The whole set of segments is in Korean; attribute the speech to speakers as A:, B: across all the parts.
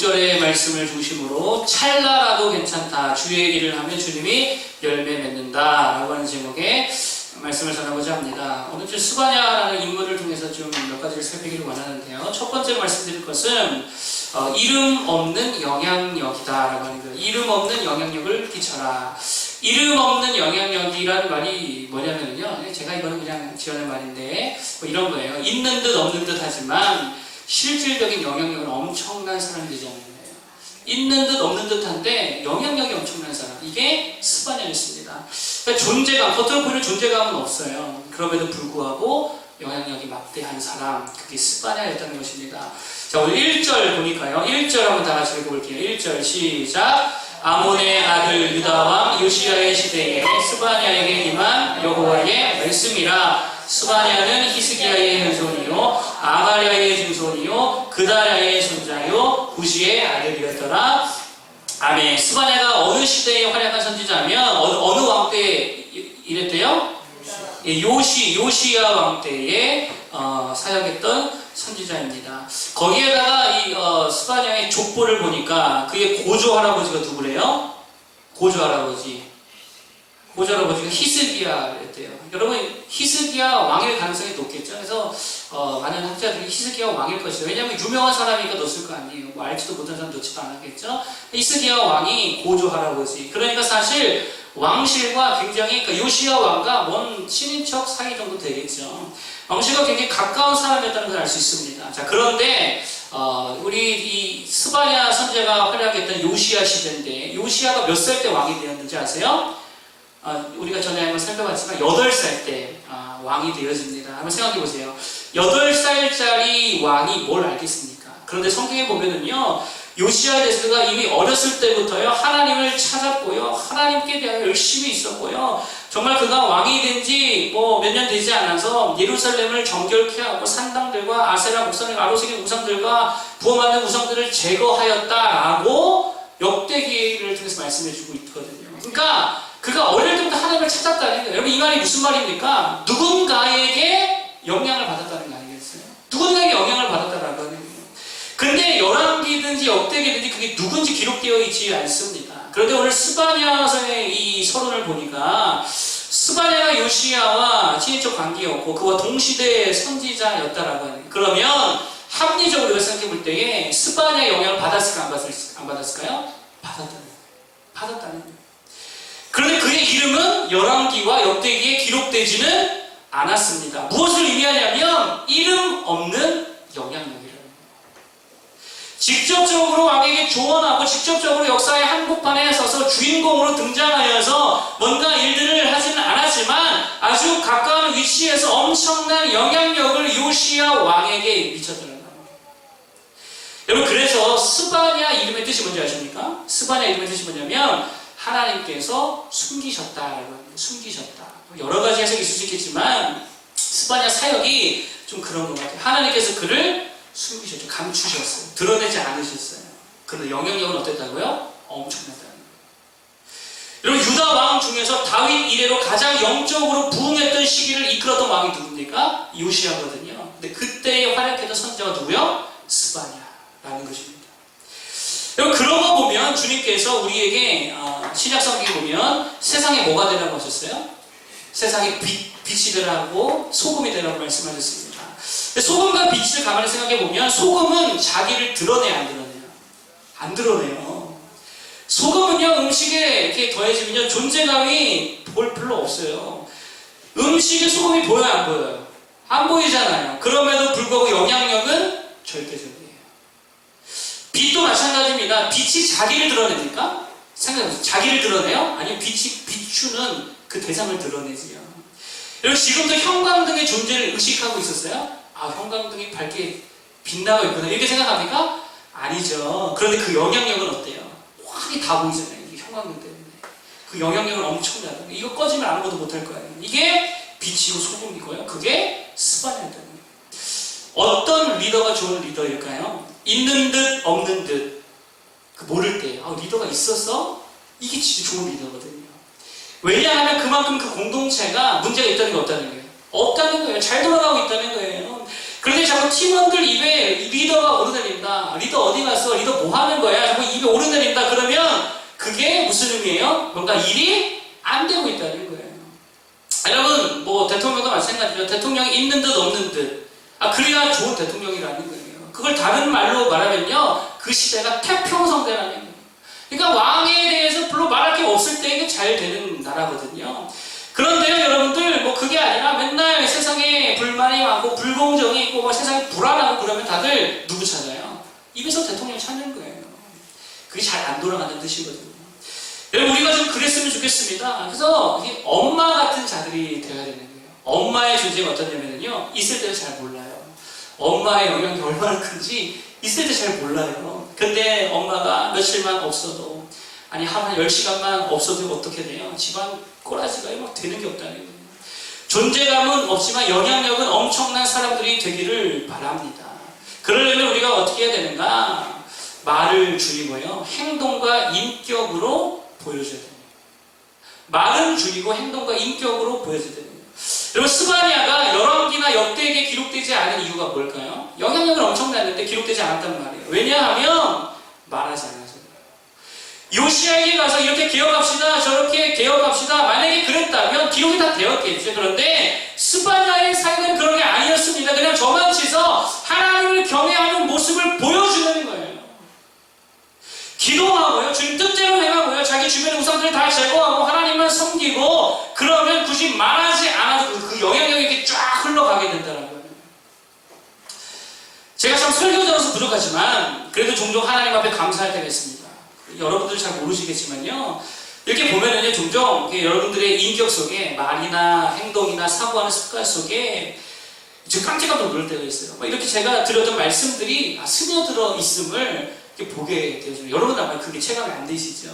A: 6절의 말씀을 중심으로 찰나라도 괜찮다. 주의 길을 하면 주님이 열매 맺는다. 라고 하는 제목의 말씀을 전하고자 합니다. 오늘 주 스바냐라는 인물을 통해서 좀 몇 가지를 살피기를 원하는데요. 첫 번째 말씀드릴 것은 이름 없는 영향력이다. 라고 하는 거예요. 이름 없는 영향력을 끼쳐라. 이름 없는 영향력이라는 말이 뭐냐면요. 제가 이거는 그냥 지어낸 말인데 뭐 이런 거예요. 있는 듯 없는 듯 하지만 실질적인 영향력은 엄청난 사람이 되지 않는 거예요. 있는 듯 없는 듯 한데 영향력이 엄청난 사람. 이게 스바냐였습니다. 그러니까 존재감, 겉으로 보이는 존재감은 없어요. 그럼에도 불구하고 영향력이 막대한 사람. 그게 스바냐였다는 것입니다. 자, 오늘 1절 보니까요. 1절 한번 다 같이 읽어볼게요. 1절 시작. 아몬의 아들 유다왕 요시야의 시대에 스바냐에게 임한 여호와의 말씀이라. 스바냐는 히스기야의 후손이요 아마랴의 증손이요 그다랴의 손자요 우시의 아들이었더라. 아멘. 스바냐가 어느 시대에 활약한 선지자면 어느 왕 때 이랬대요? 요시야 왕 때에 사역했던 선지자입니다. 거기에다가 이 스바냐의 족보를 보니까 그의 고조 할아버지가 누구래요? 고조 할아버지가 히스기야였대요. 여러분, 히스기야 왕일 가능성이 높겠죠. 그래서 많은 학자들이 히스기야 왕일 것이다. 왜냐하면 유명한 사람이니까 넣었을 거 아니에요. 뭐 알지도 못한 사람 넣지도 않았겠죠. 히스기야 왕이 고조 할아버지. 그러니까 사실 왕실과 굉장히, 그러니까 요시야 왕과 먼 친인척 사이 정도 되겠죠. 왕실과 굉장히 가까운 사람이었다는 걸 알 수 있습니다. 자, 그런데 우리 이 스바냐 선제가 활약했던 요시야 시대인데 요시야가 몇 살 때 왕이 되었는지 아세요? 우리가 전에 한번 살펴봤지만 8살 때 왕이 되어집니다. 한번 생각해 보세요. 8살짜리 왕이 뭘 알겠습니까? 그런데 성경에 보면은요, 요시야 대세가 이미 어렸을 때부터요, 하나님을 찾았고요, 하나님께 대하여 열심히 있었고요, 정말 그가 왕이 된 지 뭐 몇 년 되지 않아서 예루살렘을 정결케 하고 산당들과 아세라 목상의 아로색의 우상들과 부어만든 우상들을 제거하였다라고 역대기를 통해서 말씀해주고 있거든요. 그러니까 그가 어릴 때부터 하나님을 찾았다는 거예요. 여러분, 이 말이 무슨 말입니까? 누군가에게 영향을 받았다는 거 아니겠어요? 누군가에게 영향을 받았다라고 하는 거예요. 근데 열왕기든지 역대기든지 그게 누군지 기록되어 있지 않습니다. 그런데 오늘 스바냐서의 이 서론을 보니까 스바냐가 요시야와 친인척 관계였고 그와 동시대의 선지자였다라고 하는 거예요. 그러면 합리적으로 우리가 생각해 볼 때에 스바냐의 영향을 받았을까 안 받았을까요? 받았다는 거예요. 그런데 그의 이름은 열왕기와 역대기에 기록되지는 않았습니다. 무엇을 의미하냐면 이름 없는 영향력이라는 거예요. 직접적으로 왕에게 조언하고 직접적으로 역사의 한복판에 서서 주인공으로 등장하여서 뭔가 일들을 하지는 않았지만 아주 가까운 위치에서 엄청난 영향력을 요시야 왕에게 미쳤다는 거예요. 여러분, 그래서 스바냐 이름의 뜻이 뭔지 아십니까? 스바냐 이름의 뜻이 뭐냐면 하나님께서 숨기셨다라고 합니다. 숨기셨다. 여러 가지 해석이 있을 수 있겠지만 스바냐 사역이 좀 그런 것 같아요. 하나님께서 그를 숨기셨죠. 감추셨어요. 드러내지 않으셨어요. 그런데 영향력은 어땠다고요? 엄청나다는 거예요. 여러분, 유다 왕 중에서 다윗 이래로 가장 영적으로 부흥했던 시기를 이끌었던 왕이 누굽니까? 요시야거든요. 근데 그때에 활약했던 선지자가 누구요? 스바냐라는 것입니다. 여러분, 그런 거 보면 주님께서 우리에게 신약 성경에 보면 세상에 뭐가 되라고 하셨어요? 세상에 빛이 되라고 소금이 되라고 말씀하셨습니다. 소금과 빛을 가만히 생각해 보면 소금은 자기를 드러내요, 안 드러내요? 안 드러내요. 소금은요, 음식에 이렇게 더해지면요, 존재감이 별로 없어요. 음식에 소금이 보여요, 안 보여요? 안 보이잖아요. 그럼에도 불구하고 영향력은 절대적이에요. 빛도 마찬가지입니다. 빛이 자기를 드러냅니까? 생각해보세요. 자기를 드러내요? 아니면 빛이 비추는 그 대상을 드러내지요. 여러분, 지금도 형광등의 존재를 의식하고 있었어요? 형광등이 밝게 빛나고 있구나, 이렇게 생각합니까? 아니죠. 그런데 그 영향력은 어때요? 확이 다 보이잖아요. 이게 형광등 때문에. 그 영향력은 엄청나다. 이거 꺼지면 아무것도 못할 거예요. 이게 빛이고 소금이고요. 그게 스바냐였다는 거예요. 어떤 리더가 좋은 리더일까요? 있는 듯 없는 듯 모를 때 리더가 있어서 이게 진짜 좋은 리더거든요. 왜냐하면 그만큼 그 공동체가 문제가 있다는 게 없다는 거예요. 잘 돌아가고 있다는 거예요. 그런데 자꾸 팀원들 입에 리더가 오르내린다. 리더 어디 갔어? 리더 뭐 하는 거야? 자꾸 입에 오르내린다. 그러면 그게 무슨 의미예요? 뭔가 일이 안 되고 있다는 거예요. 여러분, 뭐 대통령도 마찬가지죠. 대통령이 있는 듯 없는 듯. 그래야 좋은 대통령이라는 거예요. 그걸 다른 말로 말하면요, 그 시대가 태평성대라는 거예요. 그러니까 왕에 대해서 별로 말할 게 없을 때 이게 잘 되는 나라거든요. 그런데요, 여러분들, 뭐 그게 아니라 맨날 세상에 불만이 많고 불공정이 있고 뭐 세상이 불안하고 그러면 다들 누구 찾아요? 입에서 대통령 찾는 거예요. 그게 잘 안 돌아가는 뜻이거든요. 여러분, 우리가 좀 그랬으면 좋겠습니다. 그래서 엄마 같은 자들이 되어야 되는 거예요. 엄마의 존재가 어떠냐면요, 있을 때는 잘 몰라요. 엄마의 영향이 얼마나 큰지 있을 때 잘 몰라요. 근데 엄마가 며칠만 없어도, 아니 한 10시간만 없어도 어떻게 돼요? 집안 꼬라지가 막 되는 게 없다는 거예요. 존재감은 없지만 영향력은 엄청난 사람들이 되기를 바랍니다. 그러려면 우리가 어떻게 해야 되는가? 말을 줄이고요, 행동과 인격으로 보여줘야 됩니다. 말은 줄이고 행동과 인격으로 보여줘야 됩니다. 여러분, 스바냐가 열왕기나 역대기에 기록되지 않은 이유가 뭘까요? 영향력은 엄청났는데 기록되지 않았단 말이에요. 왜냐하면 말하지 않아서 그래요. 요시야에게 가서 이렇게 개혁합시다, 저렇게 개혁합시다, 만약에 그랬다면 기록이 다 되었겠죠. 그런데 스바냐의 사역은 그런 게 아니었습니다. 그냥 저만치서 하나님을 경외하는 모습을 보여주는 거예요. 기도하고요, 주님 뜻대로 행하고요, 자기 주변의 우상들을 다 제거하고 하나님만 섬기고, 그러면 굳이 말하지 않아도 그 영향력이 이렇게 쫙 흘러가게 된다는 거예요. 제가 참 설교자로서 부족하지만 그래도 종종 하나님 앞에 감사할 때가 있습니다. 여러분들 잘 모르시겠지만요, 이렇게 보면은요, 종종 여러분들의 인격 속에 말이나 행동이나 사고하는 습관 속에 저 깜짝깜짝 놀랄 때가 있어요. 이렇게 제가 드렸던 말씀들이 스며들어 있음을 보게 되죠. 여러분 아마 그게 체감이 안 되시죠?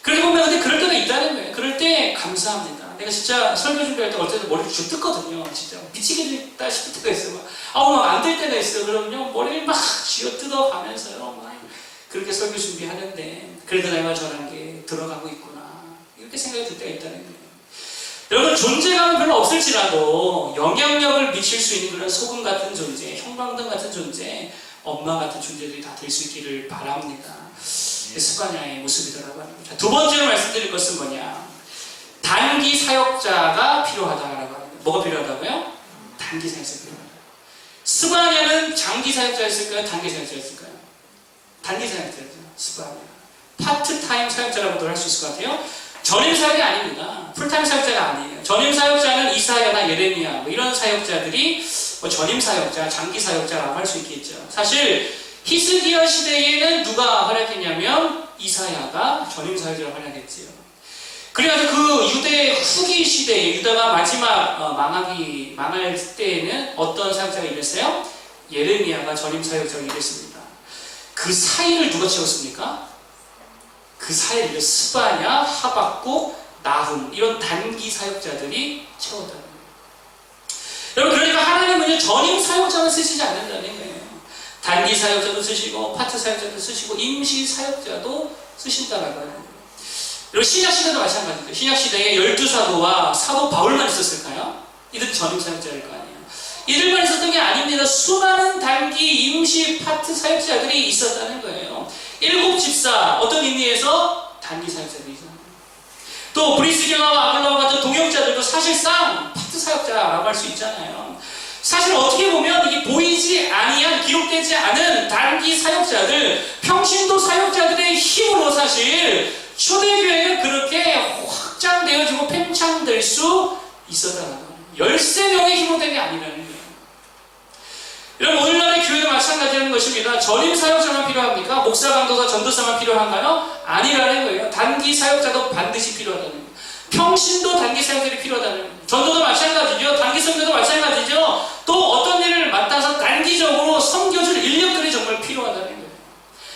A: 그렇게 보면 근데 그럴 때가 있다는 거예요. 그럴 때 감사합니다. 내가 진짜 설교 준비할 때 어떨 때 머리를 쭉 뜯거든요. 진짜 미치게 됐다 싶을 때가 있어요. 막 안 될 때가 있어요. 그러면요, 머리를 막 쥐어 뜯어가면서요, 막 그렇게 설교 준비하는데 그래도 내가 저런 게 들어가고 있구나, 이렇게 생각이 들 때가 있다는 거예요. 여러분, 존재감은 별로 없을지라도 영향력을 미칠 수 있는 그런 소금 같은 존재, 형광등 같은 존재, 엄마 같은 존재들이 다 될 수 있기를 바랍니다. 스바냐의 모습이더라고요. 자, 두 번째로 말씀드릴 것은 뭐냐? 단기 사역자가 필요하다라고 합니다. 뭐가 필요하다고요? 단기 사역자가 필요하다. 스바냐는 장기 사역자였을까요? 단기 사역자였을까요? 단기 사역자였죠. 스바냐. 파트타임 사역자라고도 할 수 있을 것 같아요. 전임 사역이 아닙니다. 풀타임 사역자가 아니에요. 전임 사역자는 이사야나 예레미야 뭐 이런 사역자들이 전임 사역자, 장기 사역자라고 할 수 있겠죠. 사실 히스기야 시대에는 누가 활약했냐면 이사야가 전임 사역자로 활약했지요. 그래서 그 유대 후기 시대에, 유다가 마지막 망할 때에는 어떤 사역자가 일했어요? 예레미야가 전임 사역자로 일했습니다. 그 사이를 누가 채웠습니까? 그 사이를 스바냐, 하박국, 나훔 이런 단기 사역자들이 채웠다는 거예요. 여러분, 그러니까 하나님은요, 전임 사역자만 쓰시지 않는다는 거예요. 단기 사역자도 쓰시고 파트 사역자도 쓰시고 임시 사역자도 쓰신다는 거예요. 여러분, 신약시대도 마찬가지죠. 신약시대에 12사도와 사도 바울만 있었을까요? 이들은 전임 사역자일 거 아니에요. 이들만 있었던 게 아닙니다. 수많은 단기, 임시, 파트 사역자들이 있었다는 거예요. 7 집사, 어떤 의미에서 단기 사역자들이죠. 또 브리스게나와 아글라와 같은 동역자들도 사실상 파트 사역자라고 할 수 있잖아요. 사실 어떻게 보면 이게 보이지 아니한, 기록되지 않은 단기 사역자들, 평신도 사역자들의 힘으로 사실 초대교회는 그렇게 확장되어지고 팽창될 수 있었다는 거예요. 13명의 힘으로 된 게 아니라는 거예요. 여러분, 오늘날의 교회도 마찬가지라는 것입니다. 전임 사역자만 필요합니까? 목사, 강도사, 전도사만 필요한가요? 아니라는 거예요. 단기 사역자도 반드시 필요하다는 거예요. 평신도 단기 사역자들이 필요하다는 거예요. 전도도 마찬가지죠. 단기 선교도 마찬가지죠. 또 어떤 일을 맡아서 단기적으로 섬겨줄 인력들이 정말 필요하다는 거예요.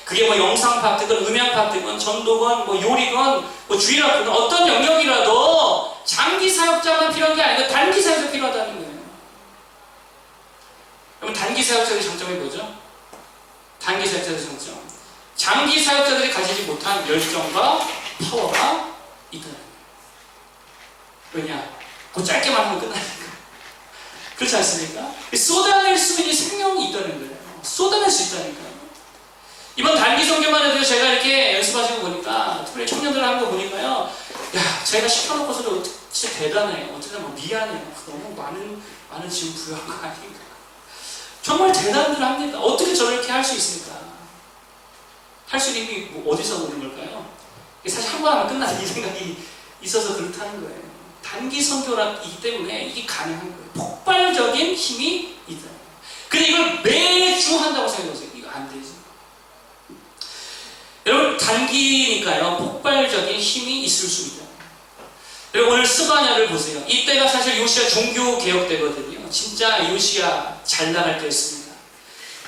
A: 그게 뭐 영상 파트건, 음향 파트건, 전도건, 뭐 요리건, 뭐 주일학교건, 어떤 영역이라도 장기 사역자만 필요한 게 아니고 단기 사역자 필요하다는 거예요. 그럼 단기 사역자의 장점이 뭐죠? 단기 사역자의 장점. 장기 사역자들이 가지지 못한 열정과 파워가 있다는 거예요. 왜냐? 그 짧게만 하면 끝나니까. 그렇지 않습니까? 쏟아낼 수 있는 생명이 있다는 거예요. 쏟아낼 수 있다니까요. 이번 단기 선교만 해도 제가 이렇게 연습하시고 보니까, 특별히 청년들 하는 거 보니까요, 야, 제가 시켜놓고서도 진짜 대단해요. 어쨌든 뭐 미안해요. 너무 많은 짐 부여한 거 아닌가. 정말 대단들 합니다. 어떻게 저렇게 할 수 있습니까? 할 수 있는 힘이 뭐 어디서 오는 걸까요? 사실 한 번 하면 끝나는 이 생각이 있어서 그렇다는 거예요. 단기 선교라기 때문에 이게 가능한 거예요. 폭발적인 힘이 있다. 근데 이걸 매주 한다고 생각해보세요. 이거 안 되지. 여러분, 단기니까요, 폭발적인 힘이 있을 수 있다. 여러분, 오늘 스바냐를 보세요. 이때가 사실 요시야 종교개혁 때거든요. 진짜 요시야 잘 나갈 때였습니다.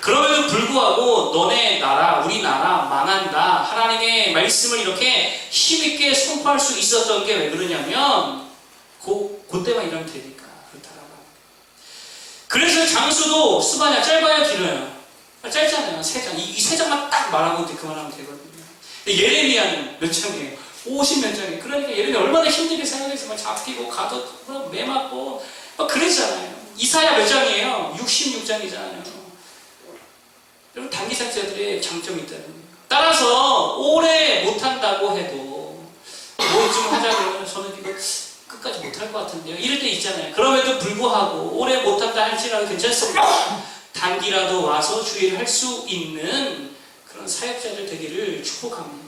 A: 그럼에도 불구하고 너네 나라, 우리나라 망한다. 하나님의 말씀을 이렇게 힘있게 선포할 수 있었던 게 왜 그러냐면 그때만 이러면 되니까 그렇다라고 합니다. 그래서 장수도 스바냐 짧아요, 길어요? 짧잖아요. 3장. 이 3장만 딱 말하고 이제 그만하면 되거든요. 근데 예레미야는 몇 장이에요? 50몇 장이에요. 그러니까 예레미야 얼마나 힘들게 생각해서 잡히고 가도 매 맞고 막 그랬잖아요. 이사야 몇 장이에요? 66장이잖아요. 여러분, 단기 사역자들의 장점이 있다는 거예요. 따라서 오래 못한다고 해도 뭐 좀 하자 그러면 저는 이거 끝까지 못할 것 같은데요. 이럴 때 있잖아요. 그럼에도 불구하고 오래 못한다 할지라도 괜찮습니다. 단기라도 와서 주의를 할 수 있는 그런 사역자들 되기를 축복합니다.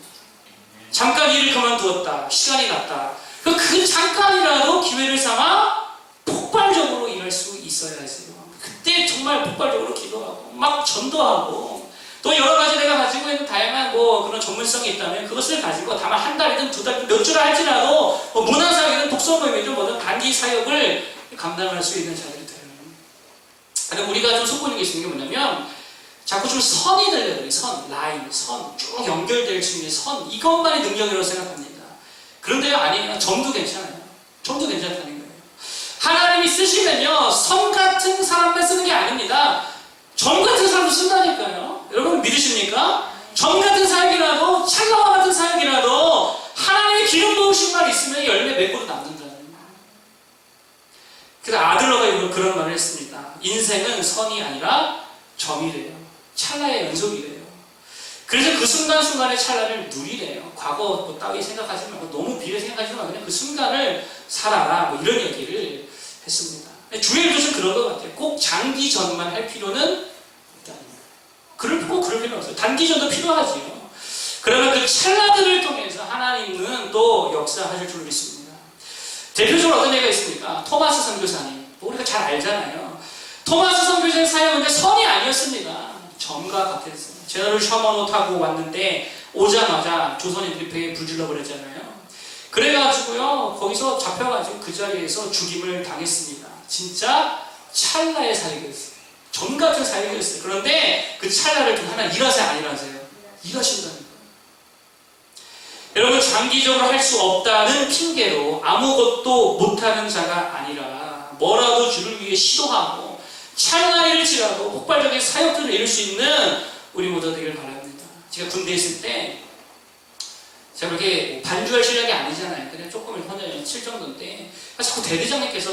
A: 잠깐 일을 그만두었다. 시간이 났다. 그 잠깐이라도 기회를 삼아 폭발적으로 일할 수 있어야지. 그때 정말 폭발적으로 기도하고 막 전도하고 또 여러 가지 내가 가지고 있는 다양한 그런 전문성이 있다면 그것을 가지고 다만 한 달이든 두 달이든 몇 주를 할지라도 문화사역이든 독서모임이든 뭐든 단기 사역을 감당할 수 있는 자들이 되는. 우리가 좀 속보는 게 있는 게 뭐냐면 자꾸 좀 선이 되려고 해요. 선, 라인, 선, 쭉 연결될 수 있는 선, 이것만이 능력이라고 생각합니다. 그런데요, 아니에요. 점도 괜찮아요. 점도 괜찮다는 거예요. 하나님이 쓰시면요, 선 같은 사람만 쓰는 게 아닙니다. 점 같은 사람도 쓴다니까요. 여러분 믿으십니까? 점 같은 사역이라도, 찰나와 같은 사역이라도 하나님의 기름 부으심만 있으면 열매 맺고도 남는다는 거예요. 그래서 아들러가 그런 말을 했습니다. 인생은 선이 아니라 점이래요. 찰나의 연속이래요. 그래서 그 순간순간의 찰나를 누리래요. 과거 따위 생각하지 말고 너무 미래 생각하지 말고 그냥 그 순간을 살아라. 이런 얘기를 했습니다. 주의 뜻은 그런 것 같아요. 꼭 장기전만 할 필요는 없다는 거예요. 꼭 그럴 필요는 없어요. 단기전도 필요하지요. 그러면 그 찰나들을 통해서 하나님은 또 역사하실 줄 믿습니다. 대표적으로 어떤 얘기가 있습니까? 토마스 선교사님. 우리가 잘 알잖아요. 토마스 선교사의 사역은 선이 아니었습니다. 점과 같았어요. 제너럴 셔먼호 타고 왔는데 오자마자 조선인들이 배에 불 질러버렸잖아요. 그래가지고요, 거기서 잡혀가지고 그 자리에서 죽임을 당했습니다. 진짜 찰나의 사역이었어요. 점 같은 사역이었어요. 그런데 그 찰나를 좀 하나 일하세요, 안 일하세요? 일하신다니까. 여러분, 장기적으로 할 수 없다는 핑계로 아무것도 못하는 자가 아니라 뭐라도 주를 위해 시도하고 찰나일지라도 폭발적인 사역들을 이룰 수 있는 우리 모두 되기를 바랍니다. 제가 군대에 있을 때 제가 그렇게 반주할 실력이 아니잖아요. 그냥 조금 혼자 칠 정도인데 자꾸 대대장님께서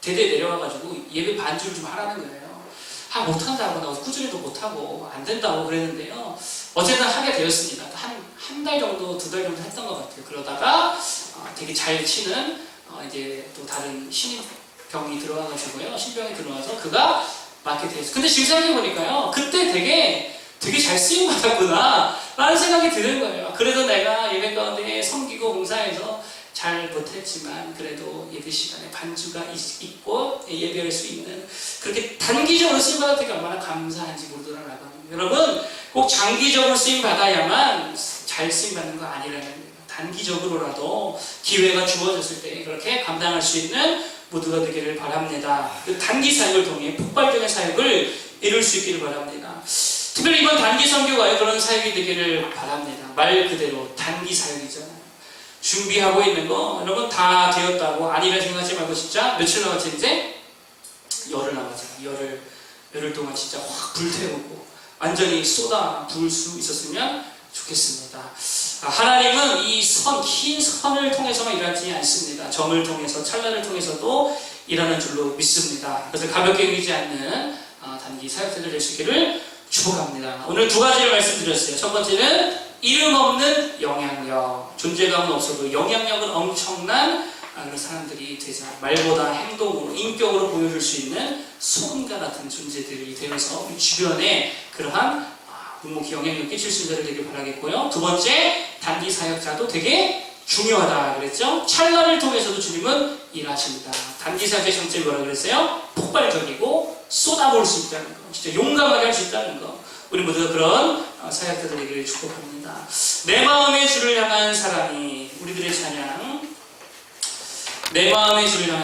A: 대대에 내려와가지고 예배 반주를 좀 하라는 거예요. 못한다고, 나 꾸준히도 못하고 안 된다고 그랬는데요. 어쨌든 하게 되었습니다. 한 달 정도, 2달 정도 했던 것 같아요. 그러다가 되게 잘 치는 이제 또 다른 신병이 들어와가지고요. 신병이 들어와서 그가 맡게 되었어요. 근데 지금 생각해보니까요. 그때 되게 잘 쓰임받았구나 라는 생각이 드는 거예요. 그래도 내가 예배 가운데 섬기고 봉사해서 잘 못했지만 그래도 예배 시간에 반주가 있고 예배할 수 있는 그렇게 단기적으로 쓰임받았던 게 얼마나 감사한지 모르더라고요. 여러분, 꼭 장기적으로 쓰임받아야만 잘 쓰임받는 거 아니라는 거예요. 단기적으로라도 기회가 주어졌을 때 그렇게 감당할 수 있는 모두가 되기를 바랍니다. 그 단기 사역을 통해 폭발적인 사역을 이룰 수 있기를 바랍니다. 특별히 이번 단기 선교가요, 그런 사역이 되기를 바랍니다. 말 그대로 단기 사역이잖아요. 준비하고 있는 거 여러분 다 되었다고 아니라 생각하지 말고 진짜 며칠 남았지 이제? 열흘 남았잖아요. 열흘 동안 진짜 확 불태우고 완전히 쏟아 부을 수 있었으면 좋겠습니다. 하나님은 이 긴 선을 통해서만 일하지 않습니다. 점을 통해서 찰나를 통해서도 일하는 줄로 믿습니다. 그래서 가볍게 여기지 않는 단기 사역자들 될 수 있기를 축복합니다. 오늘 두 가지를 말씀드렸어요. 첫 번째는 이름 없는 영향력. 존재감은 없어도 영향력은 엄청난 그런 사람들이 되자. 말보다 행동으로, 인격으로 보여줄 수 있는 소금과 같은 존재들이 되어서 우리 주변에 그러한 묵묵히 영향력 끼칠 수 있는 자를 되길 바라겠고요. 두 번째, 단기 사역자도 되게 중요하다 그랬죠? 찰나를 통해서도 주님은 일하십니다. 단기 사역자의 정체가 뭐라 그랬어요? 폭발적이고 쏟아부을 수 있다는 거. 진짜 용감하게 할 수 있다는 거. 우리 모두가 그런 사역자들에게 축복합니다. 내 마음의 주를 향한 사람이 우리들의 찬양. 내 마음의 주를 향한